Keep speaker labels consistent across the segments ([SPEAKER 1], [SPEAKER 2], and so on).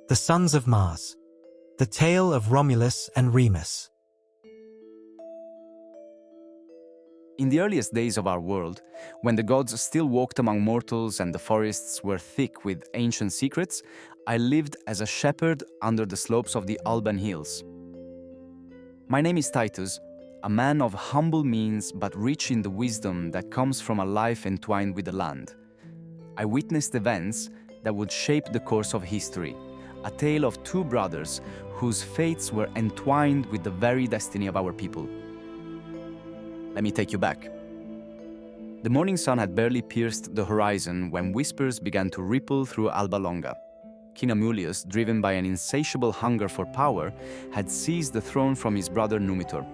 [SPEAKER 1] The Sons of Mars. The Tale of Romulus and Remus.
[SPEAKER 2] In the earliest days of our world, when the gods still walked among mortals and the forests were thick with ancient secrets, I lived as a shepherd under the slopes of the Alban Hills. My name is Titus, a man of humble means but rich in the wisdom that comes from a life entwined with the land. I witnessed events that would shape the course of history, a tale of two brothers whose fates were entwined with the very destiny of our people. Let me take you back. The morning sun had barely pierced the horizon when whispers began to ripple through Alba Longa. King Romulus, driven by an insatiable hunger for power, had seized the throne from his brother Numitor.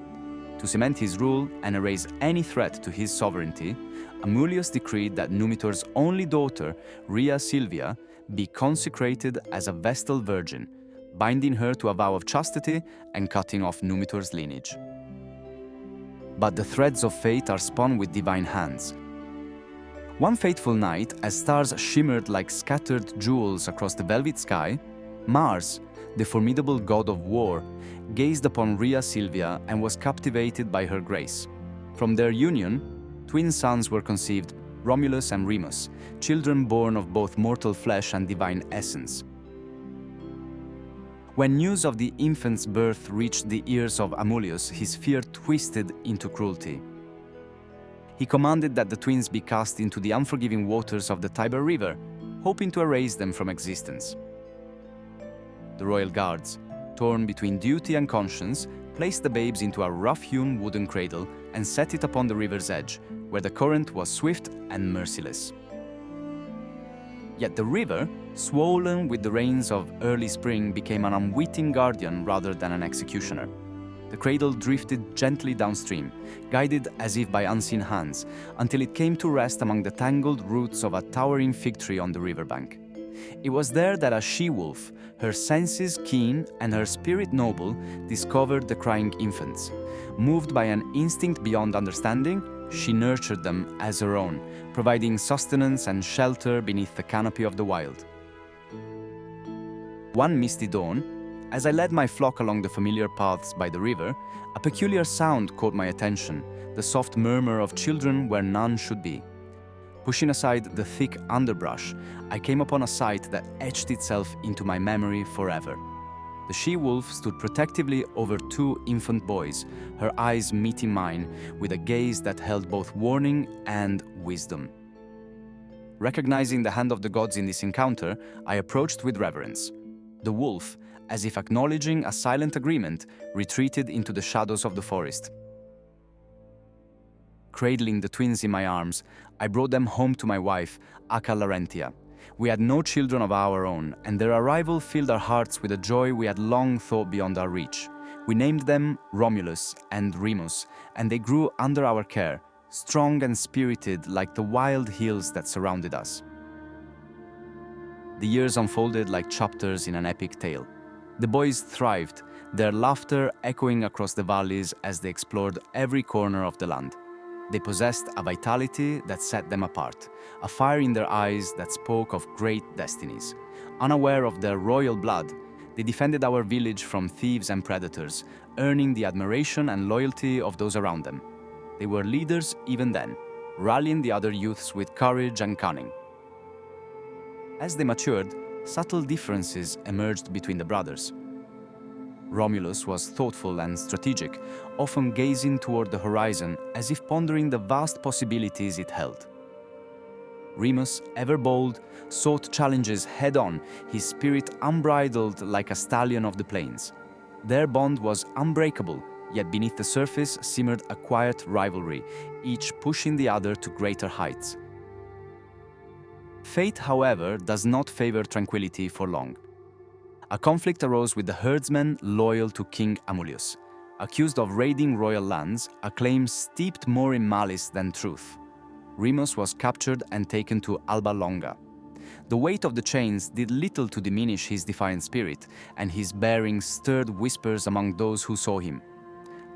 [SPEAKER 2] To cement his rule and erase any threat to his sovereignty, Romulus decreed that Numitor's only daughter, Rhea Silvia, be consecrated as a Vestal Virgin, binding her to a vow of chastity and cutting off Numitor's lineage. But the threads of fate are spun with divine hands. One fateful night, as stars shimmered like scattered jewels across the velvet sky, Mars, the formidable god of war, gazed upon Rhea Silvia and was captivated by her grace. From their union, twin sons were conceived, Romulus and Remus, children born of both mortal flesh and divine essence. When news of the infant's birth reached the ears of Romulus, his fear twisted into cruelty. He commanded that the twins be cast into the unforgiving waters of the Tiber River, hoping to erase them from existence. The royal guards, torn between duty and conscience, placed the babes into a rough-hewn wooden cradle and set it upon the river's edge, where the current was swift and merciless. Yet the river, swollen with the rains of early spring, became an unwitting guardian rather than an executioner. The cradle drifted gently downstream, guided as if by unseen hands, until it came to rest among the tangled roots of a towering fig tree on the riverbank. It was there that a she-wolf, her senses keen and her spirit noble, discovered the crying infants. Moved by an instinct beyond understanding, she nurtured them as her own, providing sustenance and shelter beneath the canopy of the wild. One misty dawn, as I led my flock along the familiar paths by the river, a peculiar sound caught my attention, the soft murmur of children where none should be. Pushing aside the thick underbrush, I came upon a sight that etched itself into my memory forever. The she-wolf stood protectively over two infant boys, her eyes meeting mine with a gaze that held both warning and wisdom. Recognizing the hand of the gods in this encounter, I approached with reverence. The wolf, as if acknowledging a silent agreement, retreated into the shadows of the forest. Cradling the twins in my arms, I brought them home to my wife, Acca Larentia. We had no children of our own, and their arrival filled our hearts with a joy we had long thought beyond our reach. We named them Romulus and Remus, and they grew under our care, strong and spirited like the wild hills that surrounded us. The years unfolded like chapters in an epic tale. The boys thrived, their laughter echoing across the valleys as they explored every corner of the land. They possessed a vitality that set them apart, a fire in their eyes that spoke of great destinies. Unaware of their royal blood, they defended our village from thieves and predators, earning the admiration and loyalty of those around them. They were leaders even then, rallying the other youths with courage and cunning. As they matured, subtle differences emerged between the brothers. Romulus was thoughtful and strategic, often gazing toward the horizon as if pondering the vast possibilities it held. Remus, ever bold, sought challenges head-on, his spirit unbridled like a stallion of the plains. Their bond was unbreakable, yet beneath the surface simmered a quiet rivalry, each pushing the other to greater heights. Fate, however, does not favor tranquility for long. A conflict arose with the herdsmen loyal to King Romulus. Accused of raiding royal lands, a claim steeped more in malice than truth. Remus was captured and taken to Alba Longa. The weight of the chains did little to diminish his defiant spirit, and his bearing stirred whispers among those who saw him.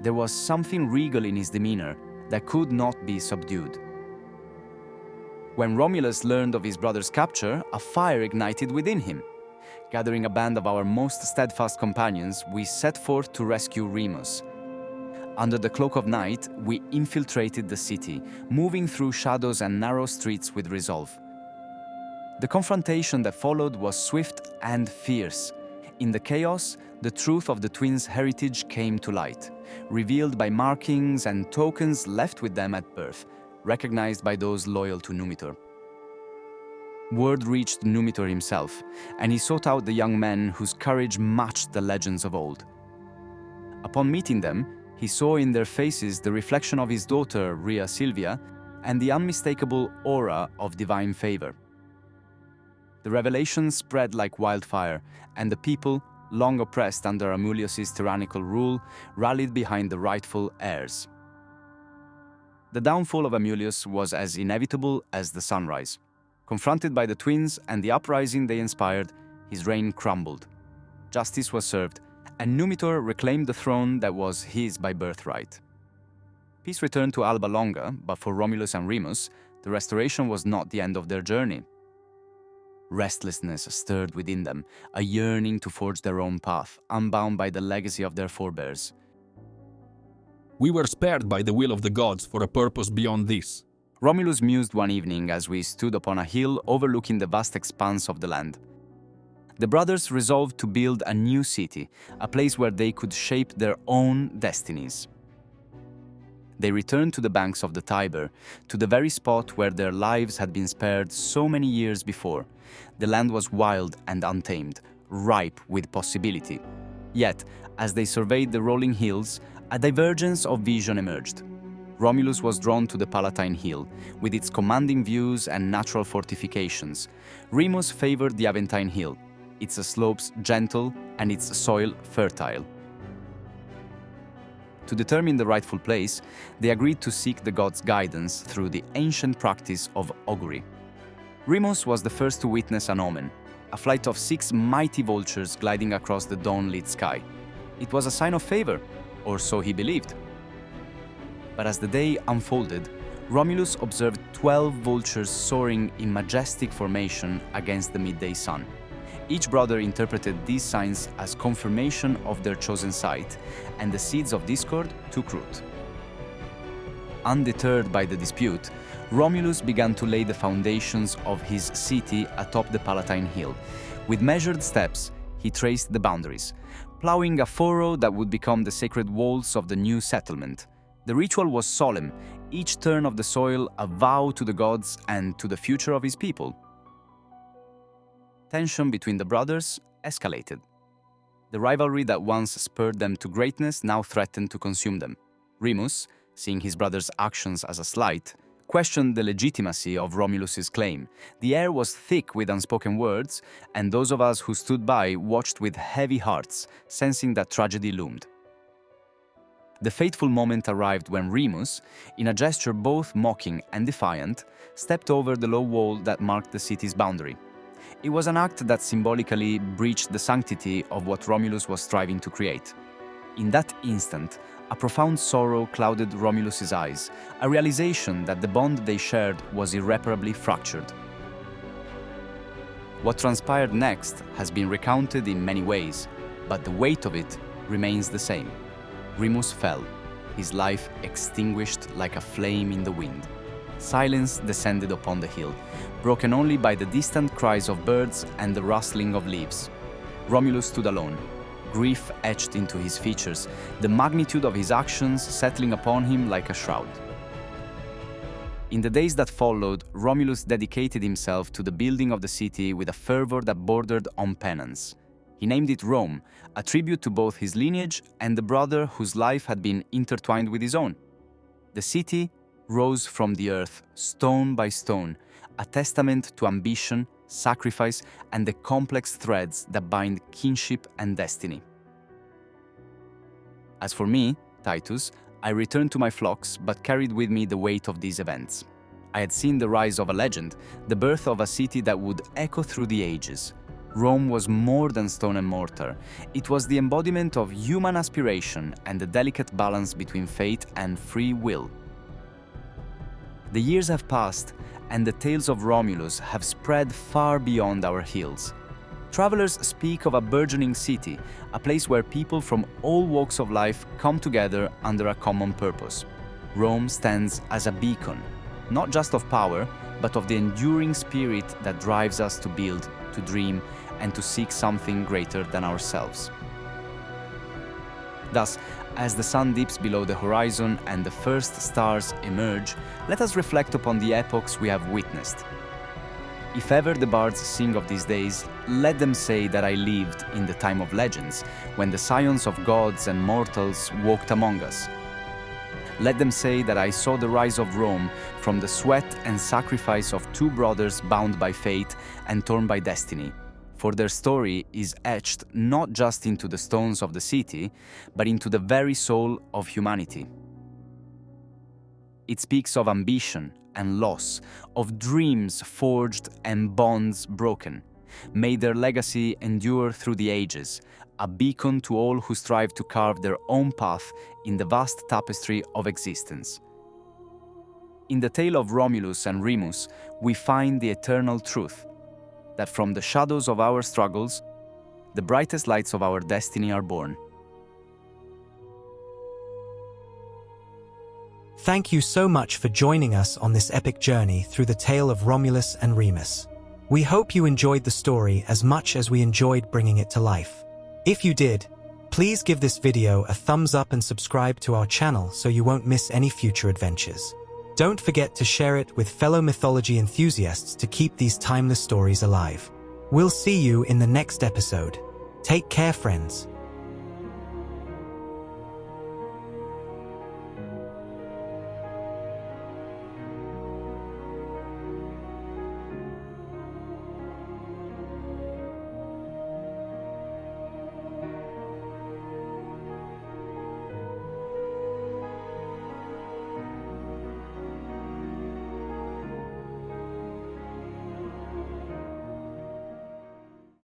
[SPEAKER 2] There was something regal in his demeanor that could not be subdued. When Romulus learned of his brother's capture, a fire ignited within him. Gathering a band of our most steadfast companions, we set forth to rescue Remus. Under the cloak of night, we infiltrated the city, moving through shadows and narrow streets with resolve. The confrontation that followed was swift and fierce. In the chaos, the truth of the twins' heritage came to light, revealed by markings and tokens left with them at birth, recognized by those loyal to Numitor. Word reached Numitor himself, and he sought out the young men whose courage matched the legends of old. Upon meeting them, he saw in their faces the reflection of his daughter, Rhea Silvia, and the unmistakable aura of divine favor. The revelation spread like wildfire, and the people, long oppressed under Amulius's tyrannical rule, rallied behind the rightful heirs. The downfall of Amulius was as inevitable as the sunrise. Confronted by the twins and the uprising they inspired, his reign crumbled. Justice was served, and Numitor reclaimed the throne that was his by birthright. Peace returned to Alba Longa, but for Romulus and Remus, the restoration was not the end of their journey. Restlessness stirred within them, a yearning to forge their own path, unbound by the legacy of their forebears.
[SPEAKER 3] We were spared by the will of the gods for a purpose beyond this.
[SPEAKER 2] Romulus mused one evening as we stood upon a hill overlooking the vast expanse of the land. The brothers resolved to build a new city, a place where they could shape their own destinies. They returned to the banks of the Tiber, to the very spot where their lives had been spared so many years before. The land was wild and untamed, ripe with possibility. Yet, as they surveyed the rolling hills, a divergence of vision emerged. Romulus was drawn to the Palatine Hill, with its commanding views and natural fortifications. Remus favored the Aventine Hill, its slopes gentle and its soil fertile. To determine the rightful place, they agreed to seek the gods' guidance through the ancient practice of augury. Remus was the first to witness an omen, a flight of 6 mighty vultures gliding across the dawn-lit sky. It was a sign of favor, or so he believed. But as the day unfolded, Romulus observed 12 vultures soaring in majestic formation against the midday sun. Each brother interpreted these signs as confirmation of their chosen site, and the seeds of discord took root. Undeterred by the dispute, Romulus began to lay the foundations of his city atop the Palatine Hill. With measured steps, he traced the boundaries, plowing a furrow that would become the sacred walls of the new settlement. The ritual was solemn, each turn of the soil a vow to the gods and to the future of his people. Tension between the brothers escalated. The rivalry that once spurred them to greatness now threatened to consume them. Remus, seeing his brother's actions as a slight, questioned the legitimacy of Romulus's claim. The air was thick with unspoken words, and those of us who stood by watched with heavy hearts, sensing that tragedy loomed. The fateful moment arrived when Remus, in a gesture both mocking and defiant, stepped over the low wall that marked the city's boundary. It was an act that symbolically breached the sanctity of what Romulus was striving to create. In that instant, a profound sorrow clouded Romulus's eyes, a realization that the bond they shared was irreparably fractured. What transpired next has been recounted in many ways, but the weight of it remains the same. Remus fell, his life extinguished like a flame in the wind. Silence descended upon the hill, broken only by the distant cries of birds and the rustling of leaves. Romulus stood alone, grief etched into his features, the magnitude of his actions settling upon him like a shroud. In the days that followed, Romulus dedicated himself to the building of the city with a fervor that bordered on penance. He named it Rome, a tribute to both his lineage and the brother whose life had been intertwined with his own. The city rose from the earth, stone by stone, a testament to ambition, sacrifice, and the complex threads that bind kinship and destiny. As for me, Titus, I returned to my flocks but carried with me the weight of these events. I had seen the rise of a legend, the birth of a city that would echo through the ages. Rome was more than stone and mortar. It was the embodiment of human aspiration and the delicate balance between fate and free will. The years have passed, and the tales of Romulus have spread far beyond our hills. Travelers speak of a burgeoning city, a place where people from all walks of life come together under a common purpose. Rome stands as a beacon, not just of power, but of the enduring spirit that drives us to build, to dream, and to seek something greater than ourselves. Thus, as the sun dips below the horizon and the first stars emerge, let us reflect upon the epochs we have witnessed. If ever the bards sing of these days, let them say that I lived in the time of legends, when the scions of gods and mortals walked among us. Let them say that I saw the rise of Rome from the sweat and sacrifice of two brothers bound by fate and torn by destiny, for their story is etched not just into the stones of the city, but into the very soul of humanity. It speaks of ambition and loss, of dreams forged and bonds broken. May their legacy endure through the ages, a beacon to all who strive to carve their own path in the vast tapestry of existence. In the tale of Romulus and Remus, we find the eternal truth, that from the shadows of our struggles, the brightest lights of our destiny are born.
[SPEAKER 1] Thank you so much for joining us on this epic journey through the tale of Romulus and Remus. We hope you enjoyed the story as much as we enjoyed bringing it to life. If you did, please give this video a thumbs up and subscribe to our channel so you won't miss any future adventures. Don't forget to share it with fellow mythology enthusiasts to keep these timeless stories alive. We'll see you in the next episode. Take care, friends.